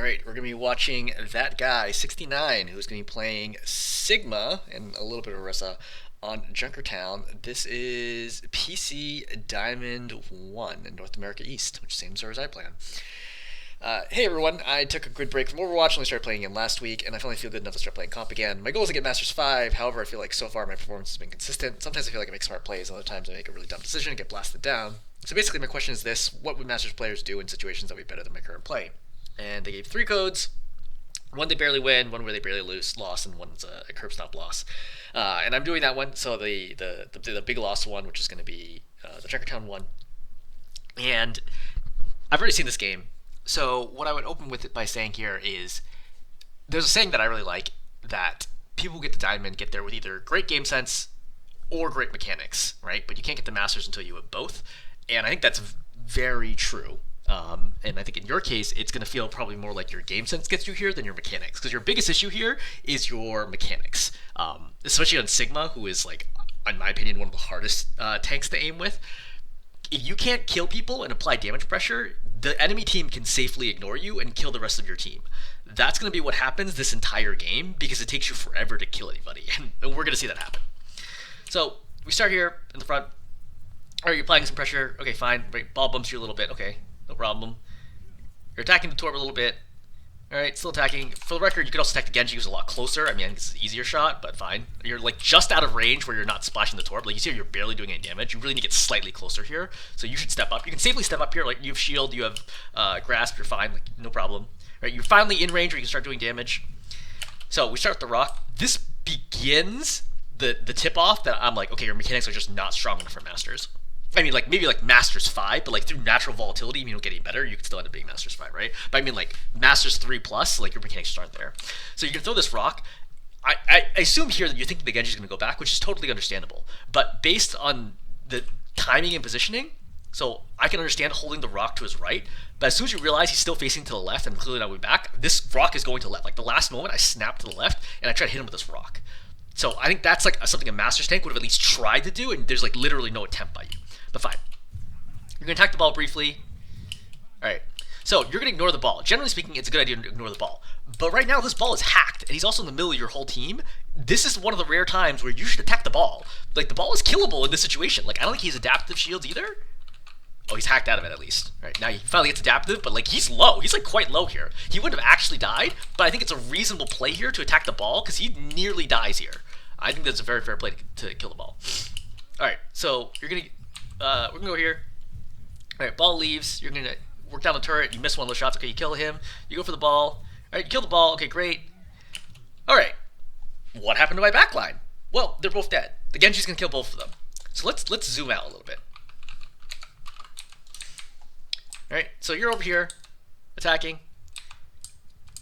Alright, we're going to be watching ThatGuy69, who's going to be playing Sigma and a little bit of Orisa on Junkertown. This is PC Diamond 1 in North America East, which same server as I play on. Hey everyone, I took a good break from Overwatch and I started playing again last week, and I finally feel good enough to start playing comp again. My goal is to get Masters 5, however I feel like so far my performance has been consistent. Sometimes I feel like I make smart plays, and other times I make a really dumb decision and get blasted down. So basically my question is this: what would Masters players do in situations that would be better than my current play? And they gave 3 codes. One they barely win, one where they barely loss, and one's a curb stop loss. And I'm doing that one, so the big loss one, which is going to be the Junkertown one. And I've already seen this game, so what I would open with it by saying here is there's a saying that I really like, that people who get the diamond get there with either great game sense or great mechanics, right? But you can't get the masters until you have both. And I think that's very true. And I think in your case, it's going to feel probably more like your game sense gets you here than your mechanics, because your biggest issue here is your mechanics, especially on Sigma, who is, like, in my opinion, one of the hardest tanks to aim with. If you can't kill people and apply damage pressure, the enemy team can safely ignore you and kill the rest of your team. That's going to be what happens this entire game, because it takes you forever to kill anybody, and we're going to see that happen. So we start here in the front. All right, you're applying some pressure. Okay, fine. Right, ball bumps you a little bit. Okay, no problem. You're attacking the Torb a little bit. Alright, still attacking. For the record, you could also attack the Genji, who's a lot closer. I mean, it's an easier shot, but fine. You're, like, just out of range where you're not splashing the Torb. Like, you see you're barely doing any damage. You really need to get slightly closer here. So you should step up. You can safely step up here. Like, you have shield, you have grasp, you're fine. Like, no problem. Right, you're finally in range where you can start doing damage. So we start with the rock. This begins the tip-off that I'm like, okay, your mechanics are just not strong enough for Masters. I mean, like, maybe like Masters 5, but like through natural volatility, you don't get any better, you can still end up being Masters 5, right? But I mean, like, Masters 3 plus, like, your mechanics just aren't there. So you can throw this rock. I assume here that you're thinking the Genji's going to go back, which is totally understandable. But based on the timing and positioning, so I can understand holding the rock to his right, but as soon as you realize he's still facing to the left and clearly not going back, this rock is going to the left. Like, the last moment, I snapped to the left, and I tried to hit him with this rock. So I think that's like something a Masters tank would have at least tried to do, and there's like literally no attempt by you. But fine. You're going to attack the ball briefly. Alright. So you're going to ignore the ball. Generally speaking, it's a good idea to ignore the ball. But right now, this ball is hacked, and he's also in the middle of your whole team. This is one of the rare times where you should attack the ball. Like, the ball is killable in this situation. Like, I don't think he's adaptive shields either. Oh, he's hacked out of it at least. Alright, now he finally gets adaptive, but like, he's low. He's like quite low here. He wouldn't have actually died, but I think it's a reasonable play here to attack the ball, because he nearly dies here. I think that's a very fair play to kill the ball. Alright, so you're going to... we're going to go here. Alright, ball leaves. You're going to work down the turret. You miss one of those shots. Okay, you kill him. You go for the ball. Alright, you kill the ball. Okay, great. Alright. What happened to my backline? Well, they're both dead. The Genji's going to kill both of them. So let's zoom out a little bit. Alright, so you're over here. Attacking.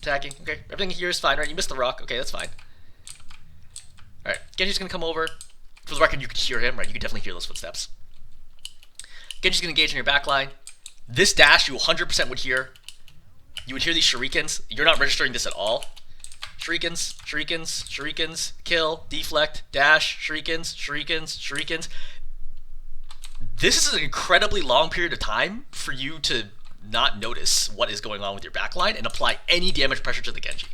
Attacking. Okay, everything here is fine, right? You missed the rock. Okay, that's fine. Alright, Genji's going to come over. For the record, you could hear him, right? You could definitely hear those footsteps. Genji's going to engage in your backline. This dash you 100% would hear. You would hear these shurikens. You're not registering this at all. Shurikens, shurikens, shurikens, kill, deflect, dash, shurikens, shurikens, shurikens. This is an incredibly long period of time for you to not notice what is going on with your backline and apply any damage pressure to the Genji.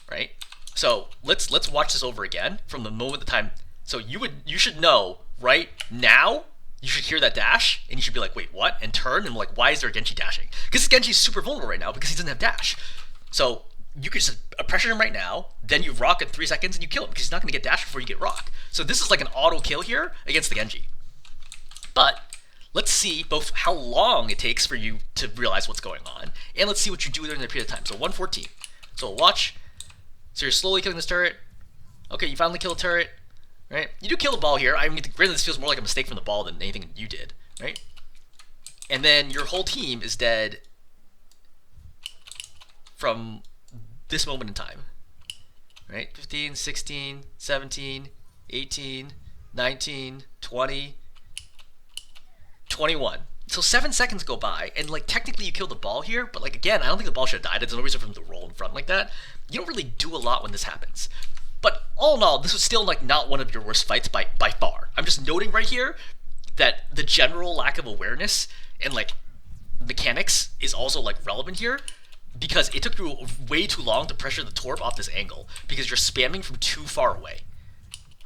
Right? So let's watch this over again from the moment the time. So you should know right now. You should hear that dash, and you should be like, wait, what? And turn, and like, why is there a Genji dashing? Because this Genji is super vulnerable right now because he doesn't have dash. So you could just pressure him right now, then you rock in 3 seconds, and you kill him because he's not going to get dash before you get rock. So this is like an auto kill here against the Genji. But let's see both how long it takes for you to realize what's going on, and let's see what you do during the period of time. So 114. So watch. So you're slowly killing this turret. Okay, you finally kill a turret. Right? You do kill the ball here. I mean, granted, this feels more like a mistake from the ball than anything you did, right? And then your whole team is dead from this moment in time, right? 15, 16, 17, 18, 19, 20, 21. So 7 seconds go by, and like technically you killed the ball here, but like again, I don't think the ball should have died. There's no reason for him to roll in front like that. You don't really do a lot when this happens. But all in all, this was still like not one of your worst fights by far. I'm just noting right here that the general lack of awareness and like mechanics is also like relevant here. because it took you way too long to pressure the Torb off this angle because you're spamming from too far away.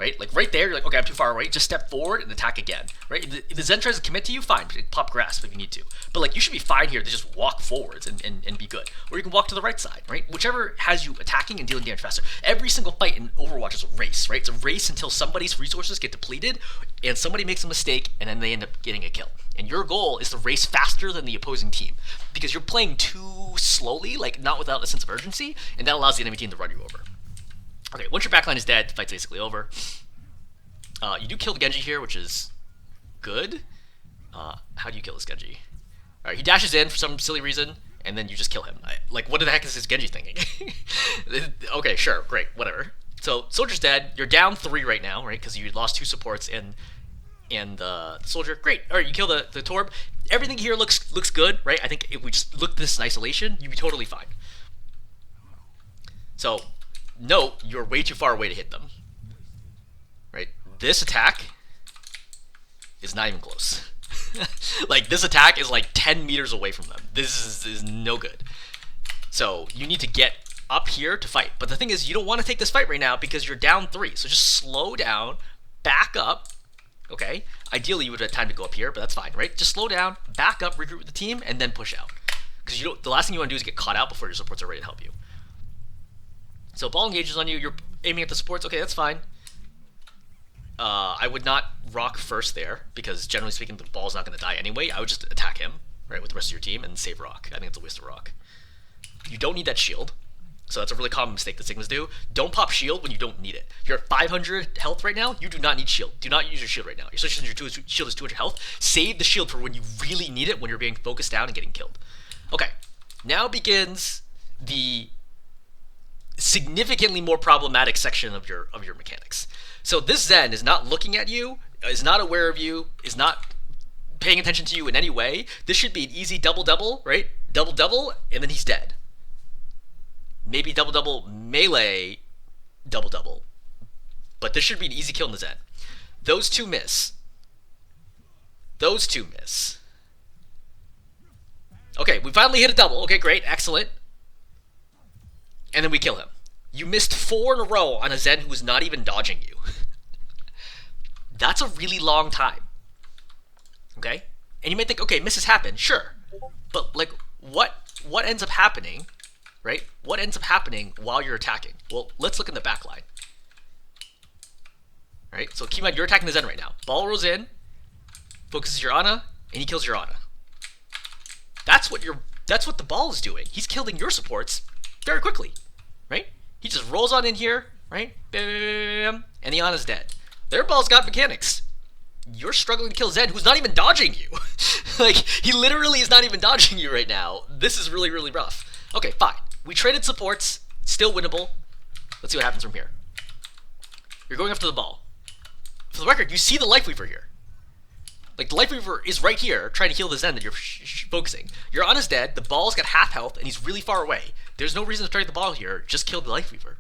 Right? Like right there, you're like, okay, I'm too far away. Just step forward and attack again. Right? If the Zen tries to commit to you, fine. Pop Grasp if you need to. But like, you should be fine here to just walk forwards and be good. Or you can walk to the right side, right? Whichever has you attacking and dealing damage faster. Every single fight in Overwatch is a race, right? It's a race until somebody's resources get depleted and somebody makes a mistake and then they end up getting a kill. And your goal is to race faster than the opposing team because you're playing too slowly, like not without a sense of urgency, and that allows the enemy team to run you over. Okay, once your backline is dead, the fight's basically over. You do kill the Genji here, which is good. How do you kill this Genji? Alright, he dashes in for some silly reason, and then you just kill him. Like, what the heck is this Genji thinking? Okay, sure, great, whatever. So, Soldier's dead. You're down 3 right now, right? Because you lost 2 supports and the Soldier. Great. Alright, you kill the Torb. Everything here looks good, right? I think if we just looked at this in isolation, you'd be totally fine. So, note, you're way too far away to hit them. Right? This attack is not even close. Like, this attack is like 10 meters away from them. This is no good. So, you need to get up here to fight. But the thing is, you don't want to take this fight right now because you're down 3. So just slow down, back up, okay? Ideally, you would have time to go up here, but that's fine, right? Just slow down, back up, regroup with the team, and then push out. Because the last thing you want to do is get caught out before your supports are ready to help you. So ball engages on you, you're aiming at the supports, okay, that's fine. I would not rock first there, because generally speaking, the ball's not going to die anyway. I would just attack him, right, with the rest of your team, and save rock. I think it's a waste of rock. You don't need that shield, so that's a really common mistake that Sigmas do. Don't pop shield when you don't need it. You're at 500 health right now, you do not need shield. Do not use your shield right now. Your shield is 200 health. Save the shield for when you really need it, when you're being focused down and getting killed. Okay, now begins the significantly more problematic section of your mechanics. So this Zen is not looking at you, is not aware of you, is not paying attention to you in any way. This should be an easy double-double, right? Double-double, and then he's dead. Maybe double-double melee double-double. But this should be an easy kill in the Zen. Those two miss. Those two miss. Okay, we finally hit a double. Okay, great, excellent. And then we kill him. You missed 4 in a row on a Zen who was not even dodging you. That's a really long time. Okay? And you might think, okay, misses happen, sure. But, like, what ends up happening, right? What ends up happening while you're attacking? Well, let's look in the back line. Right? So keep in mind, you're attacking the Zen right now. Ball rolls in, focuses your Ana, and he kills your Ana. That's what the ball is doing. He's killing your supports very quickly, right? He just rolls on in here, right? Bam, and the Ana's dead. Their ball's got mechanics. You're struggling to kill Zed, who's not even dodging you. Like, he literally is not even dodging you right now. This is really, really rough. Okay, fine. We traded supports. Still winnable. Let's see what happens from here. You're going after the ball. For the record, you see the Life Weaver here. Like, the Life Weaver is right here, trying to heal the Zen that you're focusing. Your Ana's dead, the ball's got half health, and he's really far away. There's no reason to target the ball here, just kill the Life Weaver.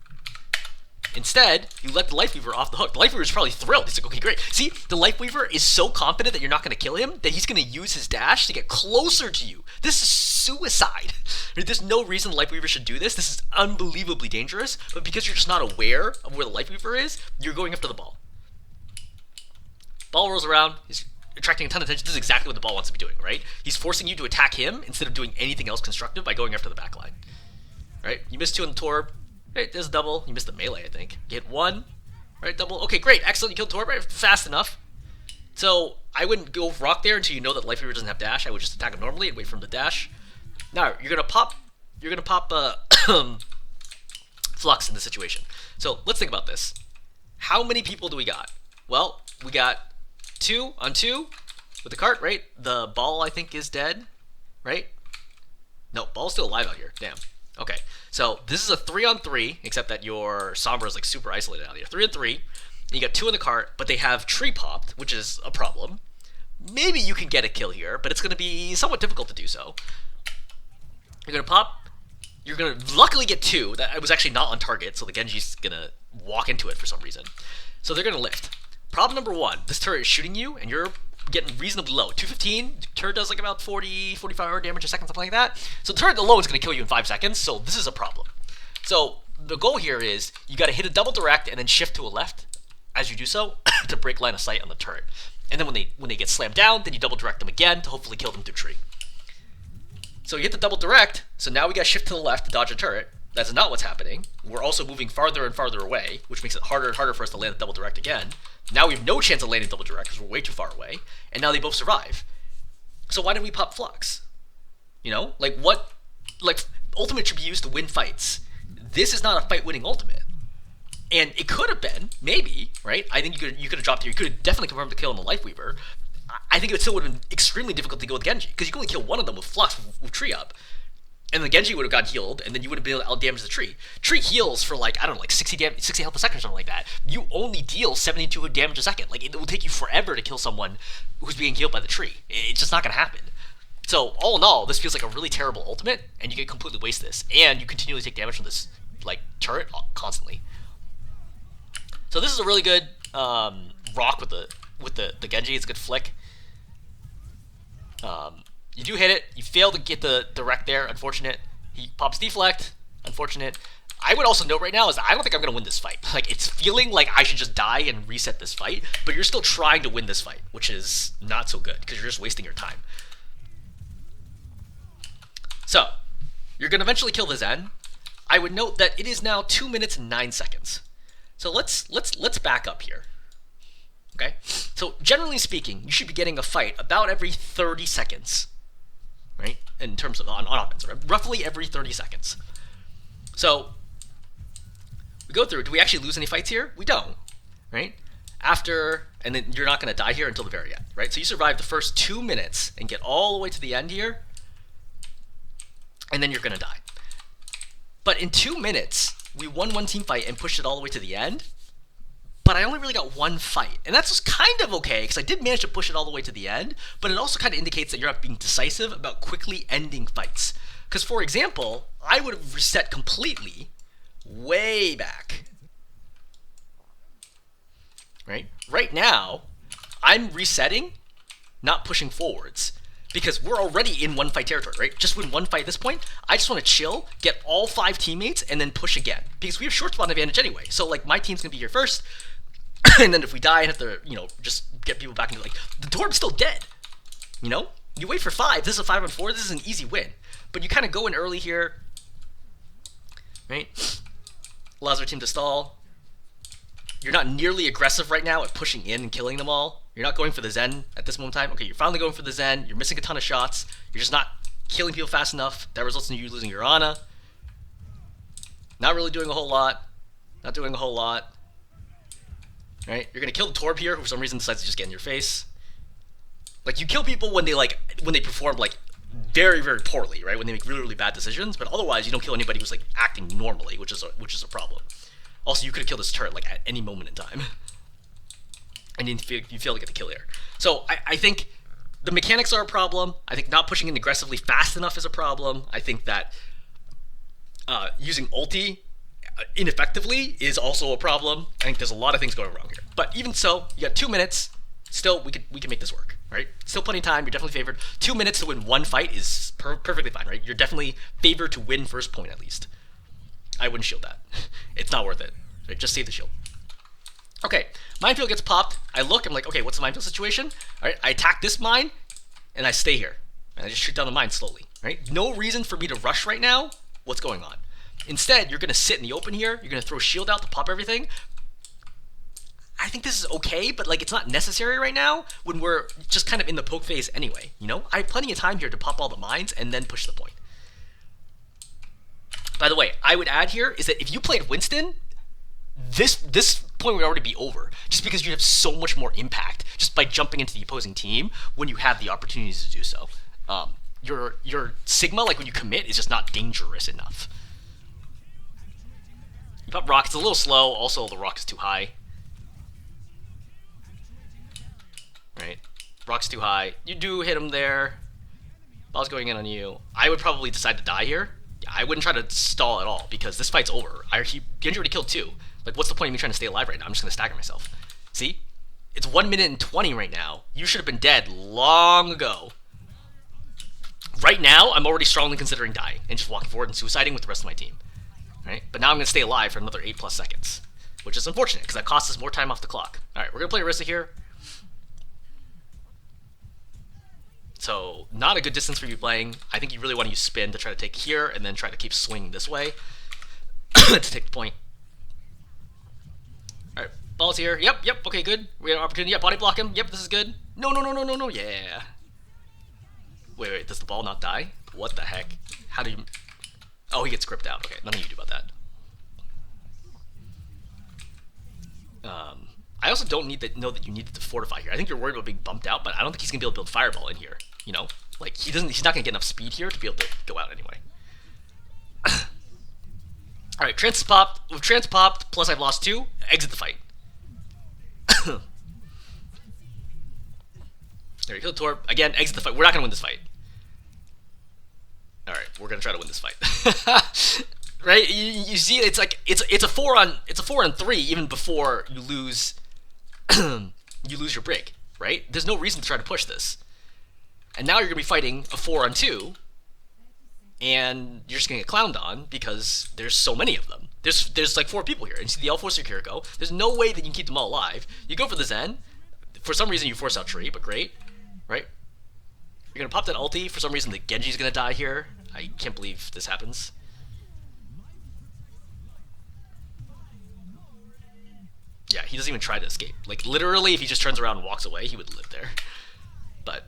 Instead, you let the Life Weaver off the hook. The Life Weaver's probably thrilled. He's like, okay, great. See, the Life Weaver is so confident that you're not going to kill him that he's going to use his dash to get closer to you. This is suicide. There's no reason the Life Weaver should do this. This is unbelievably dangerous, but because you're just not aware of where the Life Weaver is, you're going after the ball. Ball rolls around. He's attracting a ton of attention. This is exactly what the ball wants to be doing, right? He's forcing you to attack him instead of doing anything else constructive by going after the back line. Right? You missed 2 on the Torb. Right, there's a double. You missed the melee, I think. You hit 1. Right, double. Okay, great. Excellent. You killed Torb. Right, fast enough. So, I wouldn't go rock there until you know that Life Weaver doesn't have dash. I would just attack him normally and wait for him to dash. Now, you're gonna pop Flux in this situation. So, let's think about this. How many people do we got? Well, we got 2 on 2 with the cart, right? The ball, I think, is dead, right? No, ball's still alive out here. Damn. Okay, so this is a 3 on 3, except that your Sombra is like super isolated out here. 3 on 3, and you got 2 in the cart, but they have tree popped, which is a problem. Maybe you can get a kill here, but it's going to be somewhat difficult to do so. You're going to pop. You're going to luckily get 2. That was actually not on target, so the Genji's going to walk into it for some reason. So they're going to lift. Problem number 1, this turret is shooting you, and you're getting reasonably low. 215, turret does like about 40, 45 damage a second, something like that. So the turret alone is going to kill you in 5 seconds, so this is a problem. So the goal here is you got to hit a double direct and then shift to a left as you do so to break line of sight on the turret. And then when they get slammed down, then you double direct them again to hopefully kill them through tree. So you hit the double direct, so now we got to shift to the left to dodge a turret. That's not what's happening. We're also moving farther and farther away, which makes it harder and harder for us to land the double direct again. Now we have no chance of landing double direct because we're way too far away, and now they both survive. So why did we pop Flux? You know, like what? Like ultimate should be used to win fights. This is not a fight-winning ultimate, and it could have been maybe right. I think you could have dropped here. You could have definitely confirmed the kill on the Lifeweaver. I think it still would have been extremely difficult to go with Genji because you can only kill one of them with Flux with tree up. And the Genji would have got healed, and then you would have been able to out-damage the tree. Tree heals for like, I don't know, like 60 health a second or something like that. You only deal 72 damage a second. Like, it will take you forever to kill someone who's being healed by the tree. It's just not going to happen. So, all in all, this feels like a really terrible ultimate, and you can completely waste this. And you continually take damage from this, like, turret constantly. So this is a really good rock with the Genji. It's a good flick. You do hit it. You fail to get the direct there. Unfortunate. He pops deflect. Unfortunate. I would also note right now is I don't think I'm going to win this fight. Like, it's feeling like I should just die and reset this fight, but you're still trying to win this fight, which is not so good because you're just wasting your time. So, you're going to eventually kill the Zen. I would note that it is now 2 minutes and 9 seconds. So let's back up here. Okay? So, generally speaking, you should be getting a fight about every 30 seconds. Right? In terms of on offense, right? Roughly every 30 seconds. So we go through. Do we actually lose any fights here? We don't, right? After, and then you're not going to die here until the very end, right? So you survive the first 2 minutes and get all the way to the end here, and then you're going to die. But in 2 minutes, we won one team fight and pushed it all the way to the end. But I only really got one fight. And that's just kind of okay, because I did manage to push it all the way to the end, but it also kind of indicates that you're not being decisive about quickly ending fights. Because, for example, I would have reset completely way back. Right? Right now, I'm resetting, not pushing forwards. Because we're already in one fight territory, right? Just win one fight at this point. I just want to chill, get all 5 teammates, and then push again. Because we have short spawn advantage anyway. So, like, my team's going to be here first. And then if we die and have to, you know, just get people back into, like, the Torb's still dead. You know? You wait for 5. This is a 5-on-4. This is an easy win. But you kind of go in early here. Right? Allows our team to stall. You're not nearly aggressive right now at pushing in and killing them all. You're not going for the Zen at this moment in time. Okay, you're finally going for the Zen. You're missing a ton of shots. You're just not killing people fast enough. That results in you losing your Ana. Not really doing a whole lot. Not doing a whole lot. Right? You're going to kill the Torb here, who for some reason decides to just get in your face. Like, you kill people when they perform, like, very, very poorly, right? When they make really, really bad decisions. But otherwise, you don't kill anybody who's, like, acting normally, which is a problem. Also, you could have killed this turret, like, at any moment in time. And you fail to get the kill here. So, I think the mechanics are a problem. I think not pushing in aggressively fast enough is a problem. I think that using ulti ineffectively is also a problem. I think there's a lot of things going wrong here. But even so, you got 2 minutes. Still, we can make this work, right? Still plenty of time. You're definitely favored. 2 minutes to win one fight is perfectly fine, right? You're definitely favored to win first point at least. I wouldn't shield that. It's not worth it. Right? Just save the shield. Okay, minefield gets popped. I look, I'm like, okay, what's the minefield situation? All right, I attack this mine, and I stay here. And I just shoot down the mine slowly, right? No reason for me to rush right now. What's going on? Instead, you're going to sit in the open here. You're going to throw shield out to pop everything. I think this is okay, but like it's not necessary right now when we're just kind of in the poke phase anyway, you know? I have plenty of time here to pop all the mines and then push the point. By the way, I would add here is that if you played Winston, this point would already be over, just because you have so much more impact just by jumping into the opposing team when you have the opportunities to do so. Your Sigma, like when you commit, is just not dangerous enough. You pop rock, it's a little slow. Also, the rock is too high. Right, rock's too high. You do hit him there. Ball's going in on you. I would probably decide to die here. I wouldn't try to stall at all because this fight's over. Genji already killed 2. Like, what's the point of me trying to stay alive right now? I'm just gonna stagger myself. See? It's 1 minute and 20 right now. You should have been dead long ago. Right now, I'm already strongly considering dying and just walking forward and suiciding with the rest of my team. Right? But now I'm going to stay alive for another 8+ seconds, which is unfortunate because that costs us more time off the clock. All right, we're going to play Orisa here. So not a good distance for you playing. I think you really want to use spin to try to take here and then try to keep swinging this way to take the point. All right, ball's here. Yep, okay, good. We have an opportunity. Yeah, body block him. Yep, this is good. No, yeah. Wait, does the ball not die? What the heck? How do you... Oh, he gets gripped out. Okay, nothing you do about that. I also don't know that you need to fortify here. I think you're worried about being bumped out, but I don't think he's gonna be able to build fireball in here. You know, like he's not gonna get enough speed here to be able to go out anyway. All right, trans popped. With trans popped, plus I've lost 2. Exit the fight. There, you kill the Torb again. Exit the fight. We're not gonna win this fight. All right, we're gonna try to win this fight. Right? You see, it's like it's a 4 on 3 even before you lose you lose your break. Right? There's no reason to try to push this. And now you're gonna be fighting a 4 on 2, and you're just gonna get clowned on because there's so many of them. There's like 4 people here, and you see the L4 Secure go. There's no way that you can keep them all alive. You go for the Zen. For some reason, you force out Tree, but great, right? You're gonna pop that ulti. For some reason, the Genji's gonna die here. I can't believe this happens. Yeah, he doesn't even try to escape. Like, literally, if he just turns around and walks away, he would live there. But,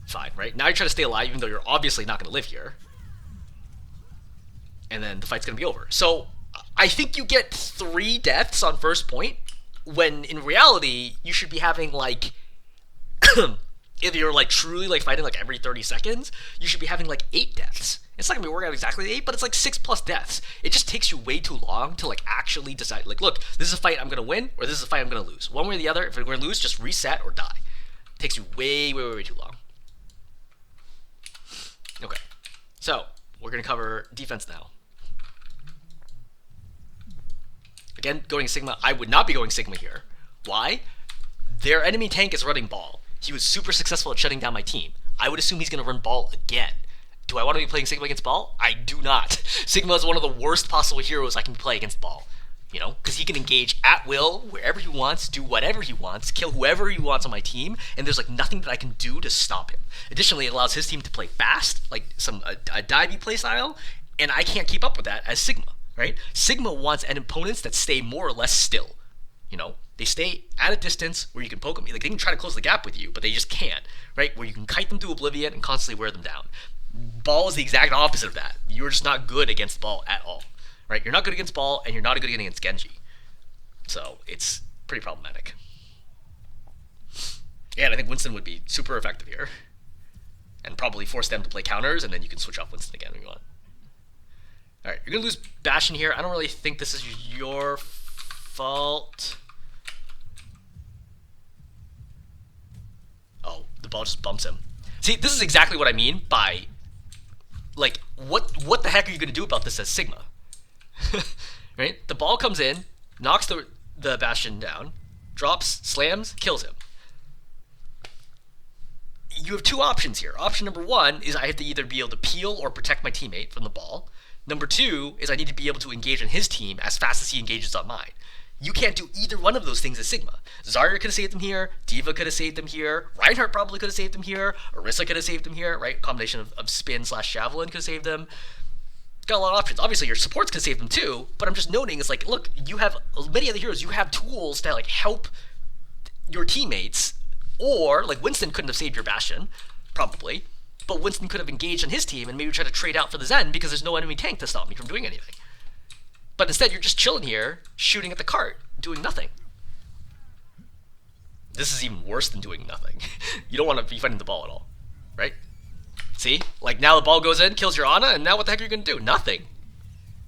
fine, right? Now you're trying to stay alive, even though you're obviously not going to live here. And then the fight's going to be over. So, I think you get 3 deaths on first point, when in reality, you should be having, like... if you're, like, truly, like, fighting, like, every 30 seconds, you should be having, like, 8 deaths. It's not gonna be working out exactly 8, but it's like 6+ deaths. It just takes you way too long to like actually decide, like, look, this is a fight I'm gonna win, or this is a fight I'm gonna lose. One way or the other. If we're gonna lose, just reset or die. It takes you way too long. Okay, so we're gonna cover defense now. Again, going Sigma. I would not be going Sigma here. Why? Their enemy tank is running ball. He was super successful at shutting down my team. I would assume he's gonna run ball again. Do I want to be playing Sigma against Ball? I do not. Sigma is one of the worst possible heroes I can play against Ball. You know, because he can engage at will, wherever he wants, do whatever he wants, kill whoever he wants on my team, and there's like nothing that I can do to stop him. Additionally, it allows his team to play fast, like a divey playstyle, and I can't keep up with that as Sigma, right? Sigma wants opponents that stay more or less still. You know, they stay at a distance where you can poke them. Like, they can try to close the gap with you, but they just can't, right? Where you can kite them to oblivion and constantly wear them down. Ball is the exact opposite of that. You're just not good against Ball at all, right? You're not good against Ball, and you're not good against Genji. So it's pretty problematic. Yeah, and I think Winston would be super effective here, and probably force them to play counters, and then you can switch off Winston again if you want. All right, you're gonna lose Bastion here. I don't really think this is your fault. Oh, the ball just bumps him. See, this is exactly what I mean by, like, what the heck are you going to do about this as Sigma? Right? The ball comes in, knocks the Bastion down, drops, slams, kills him. You have 2 options here. Option number 1 is I have to either be able to peel or protect my teammate from the ball. Number 2 is I need to be able to engage on his team as fast as he engages on mine. You can't do either one of those things as Sigma. Zarya could have saved him here, D.Va could have saved him here, Reinhardt probably could have saved him here, Orisa could have saved him here, right? Combination of spin/javelin could have saved him. Got a lot of options. Obviously, your supports could have saved them too, but I'm just noting, it's like, look, you have many other heroes, you have tools to like help your teammates, or like Winston couldn't have saved your Bastion, probably, but Winston could have engaged on his team and maybe try to trade out for the Zen because there's no enemy tank to stop me from doing anything. But instead, you're just chilling here, shooting at the cart, doing nothing. This is even worse than doing nothing. You don't want to be fighting the ball at all, right? See? Like, now the ball goes in, kills your Ana, and now what the heck are you going to do? Nothing.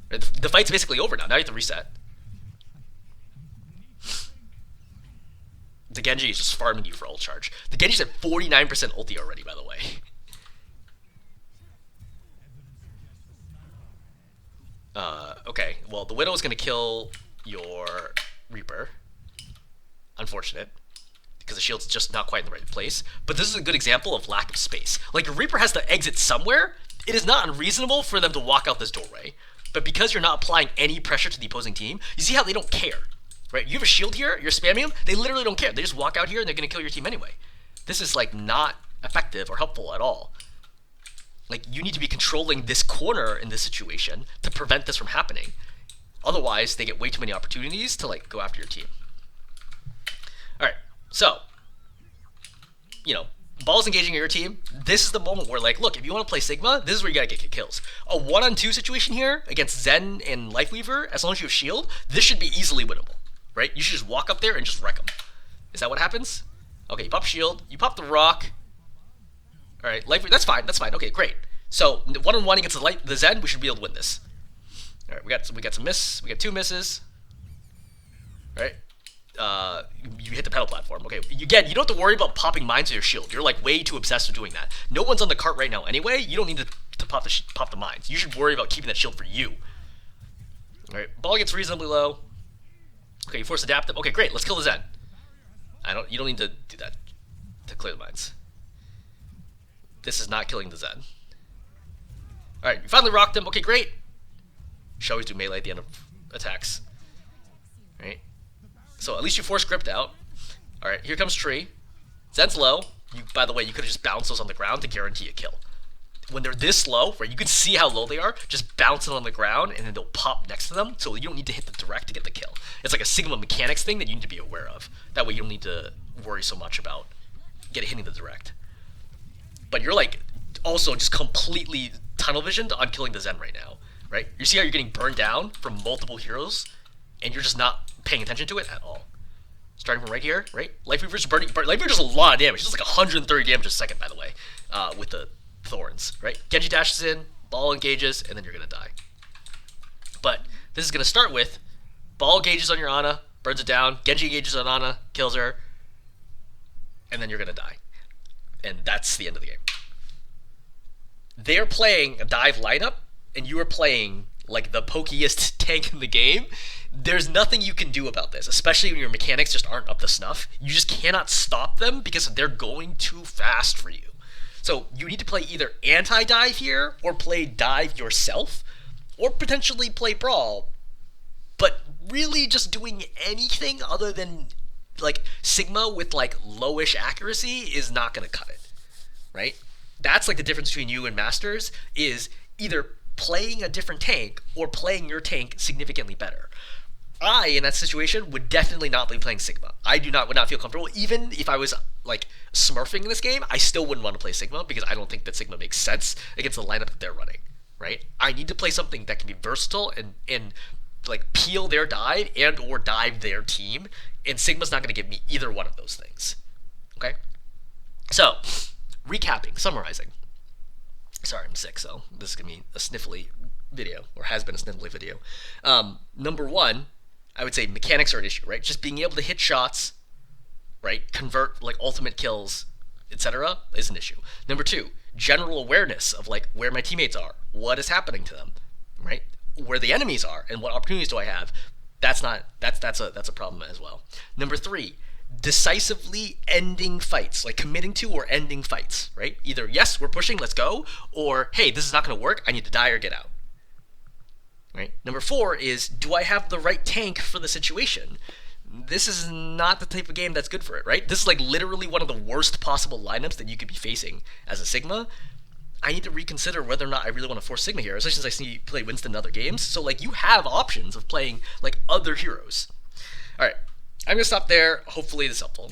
The fight's basically over now. Now you have to reset. The Genji is just farming you for ult charge. The Genji's at 49% ulti already, by the way. Okay, well, the Widow's gonna kill your Reaper. Unfortunate. because the shield's just not quite in the right place. But this is a good example of lack of space. Like, if Reaper has to exit somewhere, it is not unreasonable for them to walk out this doorway. But because you're not applying any pressure to the opposing team, you see how they don't care, right? You have a shield here, you're spamming them, they literally don't care. They just walk out here and they're going to kill your team anyway. This is, like, not effective or helpful at all. Like, you need to be controlling this corner in this situation to prevent this from happening. Otherwise, they get way too many opportunities to, like, go after your team. Alright, so, you know, ball's engaging your team. This is the moment where, like, look, if you want to play Sigma, this is where you gotta get kills. A 1-on-2 situation here against Zen and Lifeweaver, as long as you have shield, this should be easily winnable, right? You should just walk up there and just wreck them. Is that what happens? Okay, you pop shield, you pop the rock. Alright, Lifeweaver, that's fine, okay, great. So, 1-on-1 against the Zen, we should be able to win this. Alright, we got some miss, we got 2 misses. Alright. You hit the pedal platform. Okay, again, you don't have to worry about popping mines with your shield. You're like way too obsessed with doing that. No one's on the cart right now anyway. You don't need to pop the mines. You should worry about keeping that shield for you. All right, ball gets reasonably low. Okay, you force adapt them. Okay, great. Let's kill the Zen. You don't need to do that to clear the mines. This is not killing the Zen. All right, you finally rocked him. Okay, great. Should always do melee at the end of attacks. All right. So at least you force gripped out. Alright, here comes tree. Zen's low. By the way, you could have just bounced those on the ground to guarantee a kill. When they're this low, right, you can see how low they are, just bounce it on the ground and then they'll pop next to them, so you don't need to hit the direct to get the kill. It's like a Sigma mechanics thing that you need to be aware of. That way you don't need to worry so much about hitting the direct. But you're like also just completely tunnel visioned on killing the Zen right now, right? You see how you're getting burned down from multiple heroes and you're just not paying attention to it at all. Starting from right here, right? Lifeweaver's burning. Lifeweaver does a lot of damage. It's like 130 damage a second, by the way, with the thorns, right? Genji dashes in, ball engages, and then you're gonna die. But this is gonna start with ball engages on your Ana, burns it down. Genji engages on Ana, kills her, and then you're gonna die. And that's the end of the game. They're playing a dive lineup, and you are playing like the pokiest tank in the game. There's nothing you can do about this, especially when your mechanics just aren't up to snuff. You just cannot stop them because they're going too fast for you. So you need to play either anti-dive here, or play dive yourself, or potentially play brawl. But really just doing anything other than like Sigma with like lowish accuracy is not going to cut it, right? That's like the difference between you and Masters, is either playing a different tank or playing your tank significantly better. I, in that situation, would definitely not be playing Sigma. I would not feel comfortable. Even if I was, like, smurfing in this game, I still wouldn't want to play Sigma because I don't think that Sigma makes sense against the lineup that they're running, right? I need to play something that can be versatile and like, peel their dive and or dive their team, and Sigma's not going to give me either one of those things, okay? So, recapping, summarizing. Sorry, I'm sick, so this is going to be a sniffly video, or has been a sniffly video. Number one, I would say mechanics are an issue, right? Just being able to hit shots, right? Convert, like, ultimate kills, etc. is an issue. Number two, general awareness of, like, where my teammates are, what is happening to them, right? Where the enemies are, and what opportunities do I have. That's a problem as well. Number three, decisively ending fights, like committing to or ending fights, right? Either, yes, we're pushing, let's go, or, hey, this is not going to work, I need to die or get out. Right? Number four is, do I have the right tank for the situation? This is not the type of game that's good for it, right? This is like literally one of the worst possible lineups that you could be facing as a Sigma. I need to reconsider whether or not I really want to force Sigma here, especially since I see you play Winston in other games. So, like, you have options of playing, like, other heroes. Alright, I'm going to stop there. Hopefully this is helpful.